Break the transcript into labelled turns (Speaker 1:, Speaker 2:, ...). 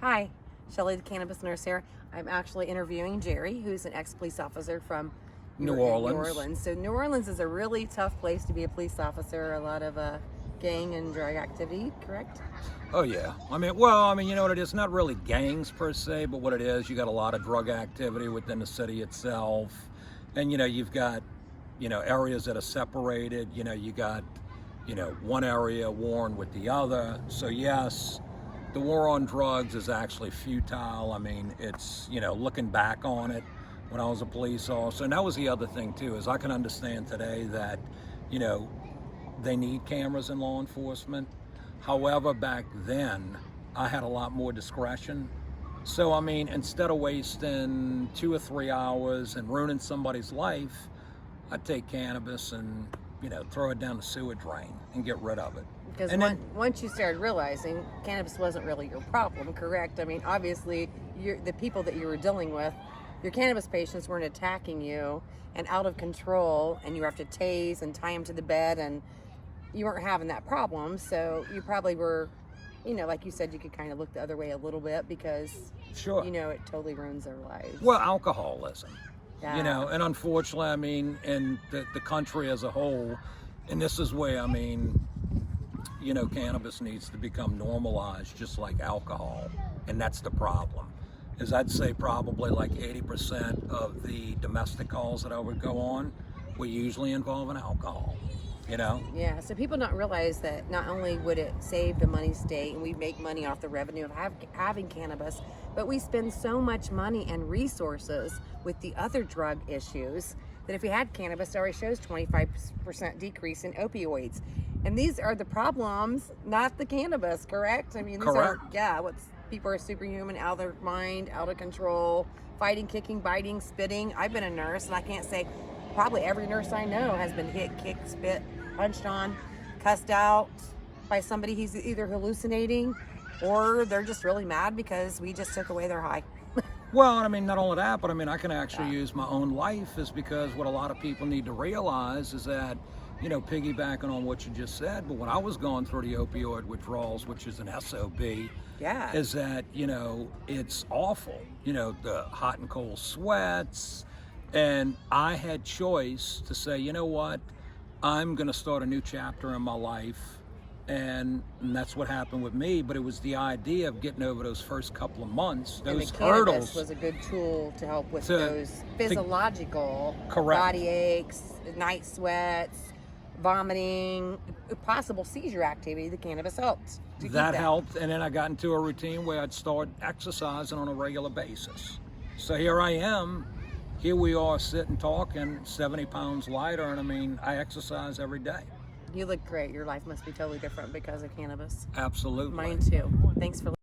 Speaker 1: Hi, Shelley, the cannabis nurse here. I'm actually interviewing Jerry, who's an ex-police officer from
Speaker 2: New
Speaker 1: New
Speaker 2: Orleans.
Speaker 1: Orleans. So New Orleans is a really tough place to be a police officer. A lot of gang and drug activity, correct?
Speaker 2: Oh yeah. Well, you know what it is? Not really gangs per se, but what it is, you got a lot of drug activity within the city itself, and you've got areas that are separated. You got one area warring with the other. So yes, the war on drugs is actually futile. It's looking back on it when I was a police officer, and that was the other thing too, is I can understand today that you know they need cameras in law enforcement. However, back then, I had a lot more discretion. So, instead of wasting 2 or 3 hours and ruining somebody's life, I'd take cannabis and, throw it down the sewer drain and get rid of it.
Speaker 1: Because
Speaker 2: And then,
Speaker 1: once you started realizing cannabis wasn't really your problem, correct? I mean, obviously, the people that you were dealing with, your cannabis patients weren't attacking you and out of control, and you have to tase and tie them to the bed, and you weren't having that problem. So you probably were, like you said, you could kind of look the other way a little bit because,
Speaker 2: sure.
Speaker 1: it totally ruins their lives.
Speaker 2: Well, alcoholism,
Speaker 1: Yeah.
Speaker 2: and unfortunately, in the country as a whole, and this is where, cannabis needs to become normalized just like alcohol. And that's the problem. Is I'd say probably like 80% of the domestic calls that I would go on were usually involving alcohol,
Speaker 1: Yeah, so people don't realize that not only would it save the money state and we make money off the revenue of having cannabis, but we spend so much money and resources with the other drug issues that if we had cannabis, it already shows 25% decrease in opioids. And these are the problems, not the cannabis, correct? I mean, these
Speaker 2: Correct.
Speaker 1: people are superhuman, out of their mind, out of control, fighting, kicking, biting, spitting. I've been a nurse, and I can't say probably every nurse I know has been hit, kicked, spit, punched on, cussed out by somebody who's either hallucinating or they're just really mad because we just took away their high.
Speaker 2: Well, not only that, but I can actually use my own life, is because what a lot of people need to realize is that, piggybacking on what you just said, but when I was going through the opioid withdrawals, which is an SOB,
Speaker 1: Yeah.
Speaker 2: is that, it's awful, the hot and cold sweats. And I had choice to say, you know what, I'm going to start a new chapter in my life. And that's what happened with me. But it was the idea of getting over those first couple of months,
Speaker 1: And
Speaker 2: those
Speaker 1: the cannabis
Speaker 2: hurdles.
Speaker 1: was a good tool to help with
Speaker 2: To-
Speaker 1: those physiological
Speaker 2: Correct.
Speaker 1: body aches, night sweats, vomiting, possible seizure activity. The cannabis helped. To keep
Speaker 2: That helped. And then I got into a routine where I'd start exercising on a regular basis. So here I am. Here we are sitting talking, 70 pounds lighter, and I exercise every day.
Speaker 1: You look great. Your life must be totally different because of cannabis.
Speaker 2: Absolutely.
Speaker 1: Mine too. Thanks for